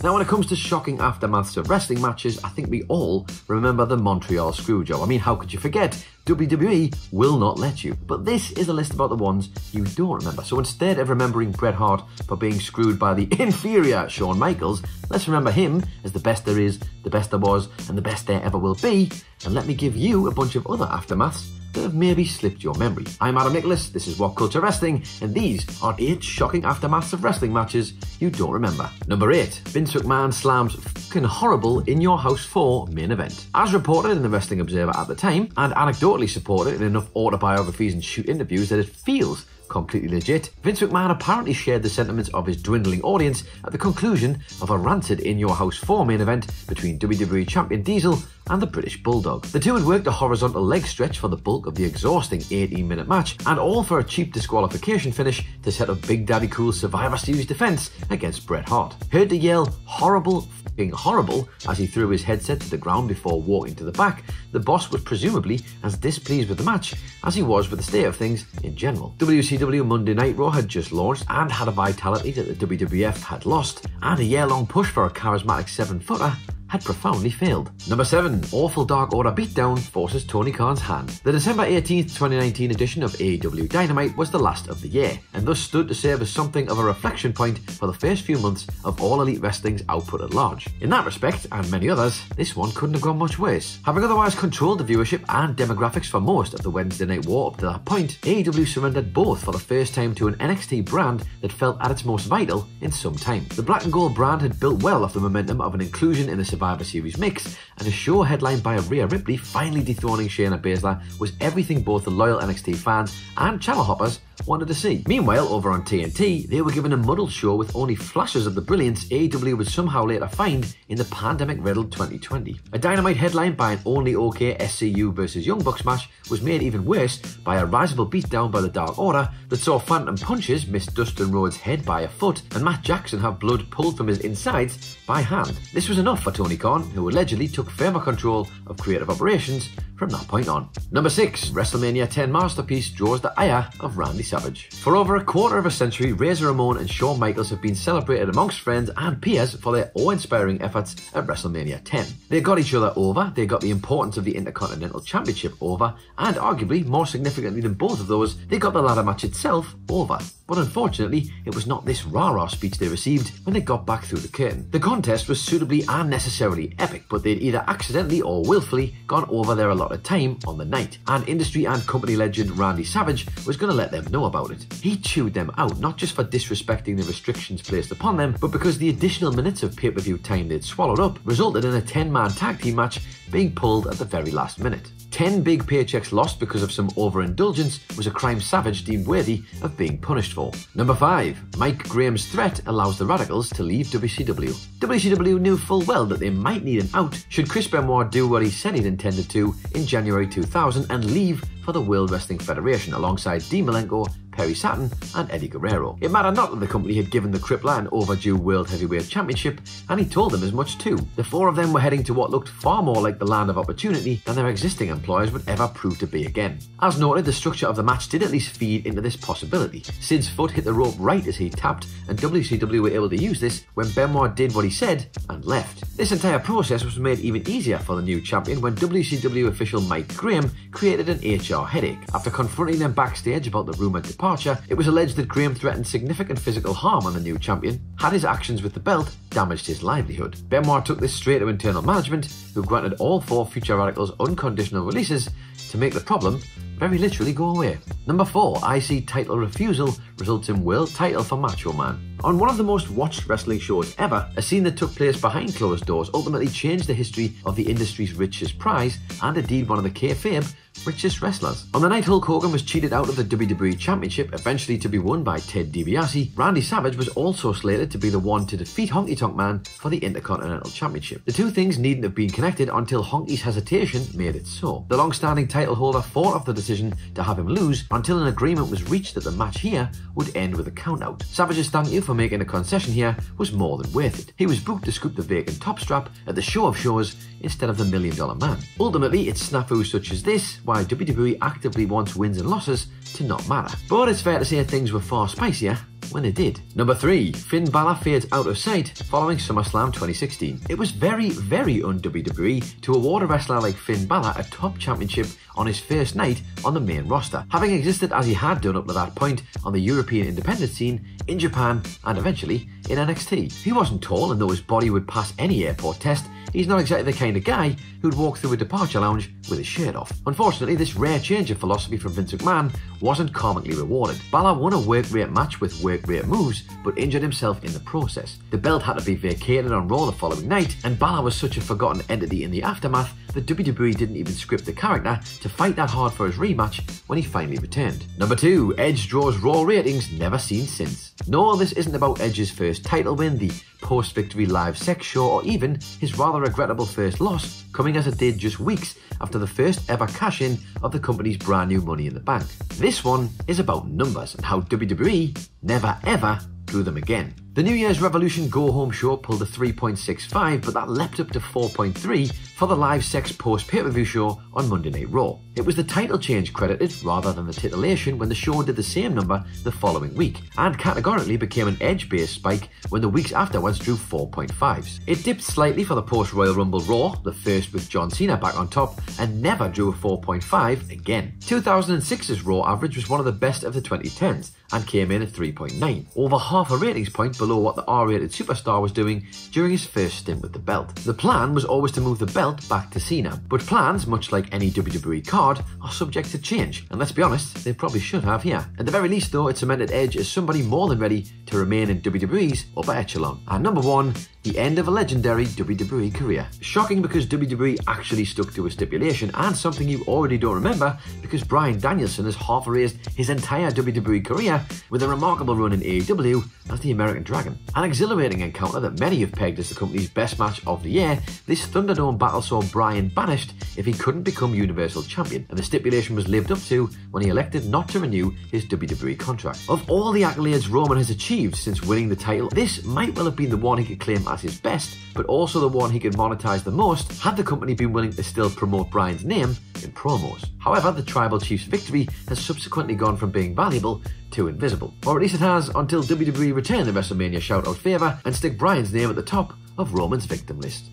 Now, when it comes to shocking aftermaths of wrestling matches, I think we all remember the Montreal Screwjob. I mean, how could you forget? WWE will not let you. But this is a list about the ones you don't remember. So instead of remembering Bret Hart for being screwed by the inferior Shawn Michaels, let's remember him as the best there is, the best there was, and the best there ever will be. And let me give you a bunch of other aftermaths that have maybe slipped your memory. I'm Adam Nicholas, this is WhatCulture Wrestling, and these are 8 shocking aftermaths of wrestling matches you don't remember. Number 8. Vince McMahon slams fucking horrible In Your House 4 main event. As reported in the Wrestling Observer at the time, and anecdotally supported in enough autobiographies and shoot interviews that it feels completely legit, Vince McMahon apparently shared the sentiments of his dwindling audience at the conclusion of a rancid In Your House 4 main event between WWE Champion Diesel and the British Bulldog. The two had worked a horizontal leg stretch for the bulk of the exhausting 18-minute match, and all for a cheap disqualification finish to set up Big Daddy Cool's Survivor Series defense against Bret Hart. Heard to yell horrible fucking horrible as he threw his headset to the ground before walking to the back, the boss was presumably as displeased with the match as he was with the state of things in general. WCW Monday Night Raw had just launched and had a vitality that the WWF had lost, and a year-long push for a charismatic 7-footer had profoundly failed. Number 7. Awful Dark Order Beatdown forces Tony Khan's hand. The December 18th, 2019 edition of AEW Dynamite was the last of the year, and thus stood to serve as something of a reflection point for the first few months of All Elite Wrestling's output at large. In that respect, and many others, this one couldn't have gone much worse. Having otherwise controlled the viewership and demographics for most of the Wednesday Night War up to that point, AEW surrendered both for the first time to an NXT brand that felt at its most vital in some time. The Black and Gold brand had built well off the momentum of an inclusion in the Survivor Series mix, and a show headlined by Rhea Ripley finally dethroning Shayna Baszler was everything both the loyal NXT fans and channel hoppers wanted to see. Meanwhile, over on TNT, they were given a muddled show with only flashes of the brilliance AEW would somehow later find in the pandemic-riddled 2020. A Dynamite headline by an only okay SCU vs Young Bucks match was made even worse by a risible beatdown by the Dark Order that saw Phantom Punches miss Dustin Rhodes' head by a foot and Matt Jackson have blood pulled from his insides by hand. This was enough for Tony Khan, who allegedly took firmer control of creative operations from that point on. Number 6. WrestleMania 10 masterpiece draws the ire of Randy Savage. For over a quarter of a century, Razor Ramon and Shawn Michaels have been celebrated amongst friends and peers for their awe-inspiring efforts at WrestleMania 10. They got each other over, they got the importance of the Intercontinental Championship over, and arguably, more significantly than both of those, they got the ladder match itself over. But unfortunately, it was not this rah-rah speech they received when they got back through the curtain. The contest was suitably and necessarily epic, but they'd either accidentally or willfully gone over their allotted time on the night, and industry and company legend Randy Savage was going to let them know about it. He chewed them out, not just for disrespecting the restrictions placed upon them, but because the additional minutes of pay-per-view time they'd swallowed up resulted in a 10-man tag team match being pulled at the very last minute. 10 big paychecks lost because of some overindulgence was a crime Savage deemed worthy of being punished for. Number 5. Mike Graham's threat allows the Radicals to leave WCW. WCW knew full well that they might need an out should Chris Benoit do what he said he'd intended to in January 2000 and leave for the World Wrestling Federation alongside Dean Malenko, Perry Saturn and Eddie Guerrero. It mattered not that the company had given the Crippler an overdue World Heavyweight Championship, and he told them as much too. The four of them were heading to what looked far more like the land of opportunity than their existing employers would ever prove to be again. As noted, the structure of the match did at least feed into this possibility. Sid's foot hit the rope right as he tapped, and WCW were able to use this when Benoit did what he said and left. This entire process was made even easier for the new champion when WCW official Mike Graham created an HR headache. After confronting them backstage about the rumoured departure, it was alleged that Graham threatened significant physical harm on the new champion had his actions with the belt damaged his livelihood. Benoit took this straight to internal management, who granted all 4 future Radicals unconditional releases to make the problem very literally go away. Number 4. IC title refusal results in world title for Macho Man. On one of the most watched wrestling shows ever, a scene that took place behind closed doors ultimately changed the history of the industry's richest prize and indeed one of the kayfabe richest wrestlers. On the night Hulk Hogan was cheated out of the WWE Championship, eventually to be won by Ted DiBiase, Randy Savage was also slated to be the one to defeat Honky Tonk Man for the Intercontinental Championship. The two things needn't have been connected until Honky's hesitation made it so. The long-standing title holder fought off the decision to have him lose until an agreement was reached that the match here would end with a count-out. Savage's thank you for making a concession here was more than worth it. He was booked to scoop the vacant top strap at the show of shows instead of the $1 Million Man. Ultimately, it's snafus such as this why WWE actively wants wins and losses to not matter. But it's fair to say things were far spicier when they did. Number 3. Finn Balor fades out of sight following SummerSlam 2016. It was very, very un-WWE to award a wrestler like Finn Balor a top championship on his first night on the main roster, having existed as he had done up to that point on the European independent scene, in Japan, and eventually in NXT. He wasn't tall, and though his body would pass any airport test, he's not exactly the kind of guy who'd walk through a departure lounge with his shirt off. Unfortunately, this rare change of philosophy from Vince McMahon wasn't karmically rewarded. Balor won a work rate match with work rate moves, but injured himself in the process. The belt had to be vacated on Raw the following night, and Balor was such a forgotten entity in the aftermath that WWE didn't even script the character to fight that hard for his rematch when he finally returned. Number 2. Edge draws Raw ratings never seen since. No, this isn't about Edge's first title win, the post-victory live sex show, or even his rather regrettable first loss, coming as it did just weeks after the first ever cash-in of the company's brand new Money in the Bank. This one is about numbers and how WWE never ever drew them again. The New Year's Revolution Go Home show pulled a 3.65, but that leapt up to 4.3 for the live sex post pay-per-view show on Monday Night Raw. It was the title change credited rather than the titillation when the show did the same number the following week, and categorically became an Edge-based spike when the weeks afterwards drew 4.5s. It dipped slightly for the post-Royal Rumble Raw, the first with John Cena back on top, and never drew a 4.5 again. 2006's Raw average was one of the best of the 2010s, and came in at 3.9, over half a ratings point below what the R-rated superstar was doing during his first stint with the belt. The plan was always to move the belt back to Cena, but plans, much like any WWE card, are subject to change, and let's be honest, they probably should have here. At the very least though, it cemented Edge as somebody more than ready to remain in WWE's upper echelon. And number 1, the end of a legendary WWE career. Shocking because WWE actually stuck to a stipulation, and something you already don't remember because Bryan Danielson has half erased his entire WWE career with a remarkable run in AEW as the American Dragon. An exhilarating encounter that many have pegged as the company's best match of the year, this Thunderdome battle saw Bryan banished if he couldn't become Universal Champion, and the stipulation was lived up to when he elected not to renew his WWE contract. Of all the accolades Roman has achieved since winning the title, this might well have been the one he could claim as his best, but also the one he could monetize the most had the company been willing to still promote Bryan's name in promos. However, the Tribal Chief's victory has subsequently gone from being valuable to invisible. Or at least it has, until WWE return the WrestleMania shout-out favour and stick Bryan's name at the top of Roman's victim list.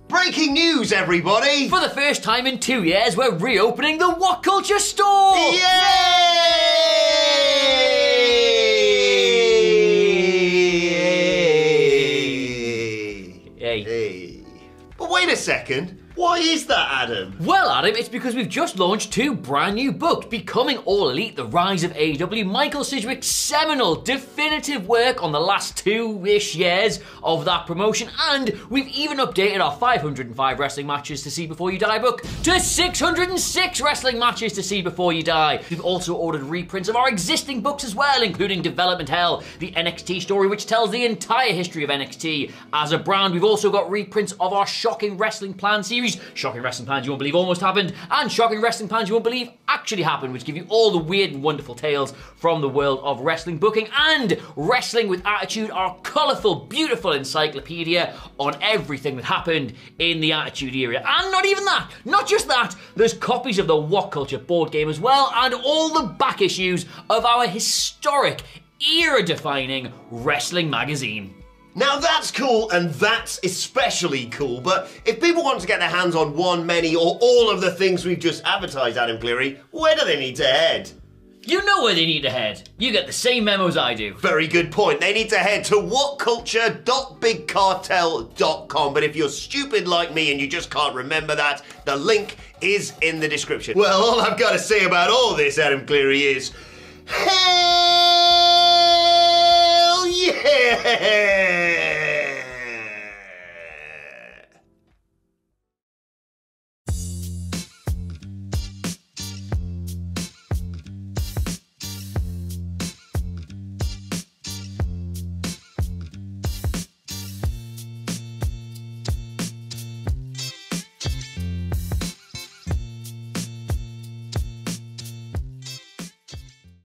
Breaking news, everybody! For the first time in 2 years, we're reopening the WhatCulture store! Yay! Hey. But wait a second. Why is that, Adam? Well, Adam, it's because we've just launched 2 brand new books, Becoming All Elite, The Rise of AEW, Michael Sidgwick's seminal, definitive work on the last 2-ish years of that promotion, and we've even updated our 505 wrestling matches to see before you die book to 606 wrestling matches to see before you die. We've also ordered reprints of our existing books as well, including Development Hell, the NXT story, which tells the entire history of NXT as a brand. We've also got reprints of our Shocking Wrestling Plan series, Shocking Wrestling Plans You Won't Believe Almost Happened, and Shocking Wrestling Plans You Won't Believe Actually Happened, which give you all the weird and wonderful tales from the world of wrestling booking. And Wrestling with Attitude, our colourful, beautiful encyclopedia on everything that happened in the Attitude Era. And not even that, not just that, there's copies of the WhatCulture board game as well, and all the back issues of our historic, era-defining wrestling magazine. Now that's cool, and that's especially cool, but if people want to get their hands on one, many, or all of the things we've just advertised, Adam Cleary, where do they need to head? You know where they need to head. You get the same memos I do. Very good point. They need to head to whatculture.bigcartel.com, but if you're stupid like me and you just can't remember that, the link is in the description. Well, all I've got to say about all this, Adam Cleary, is hell yeah!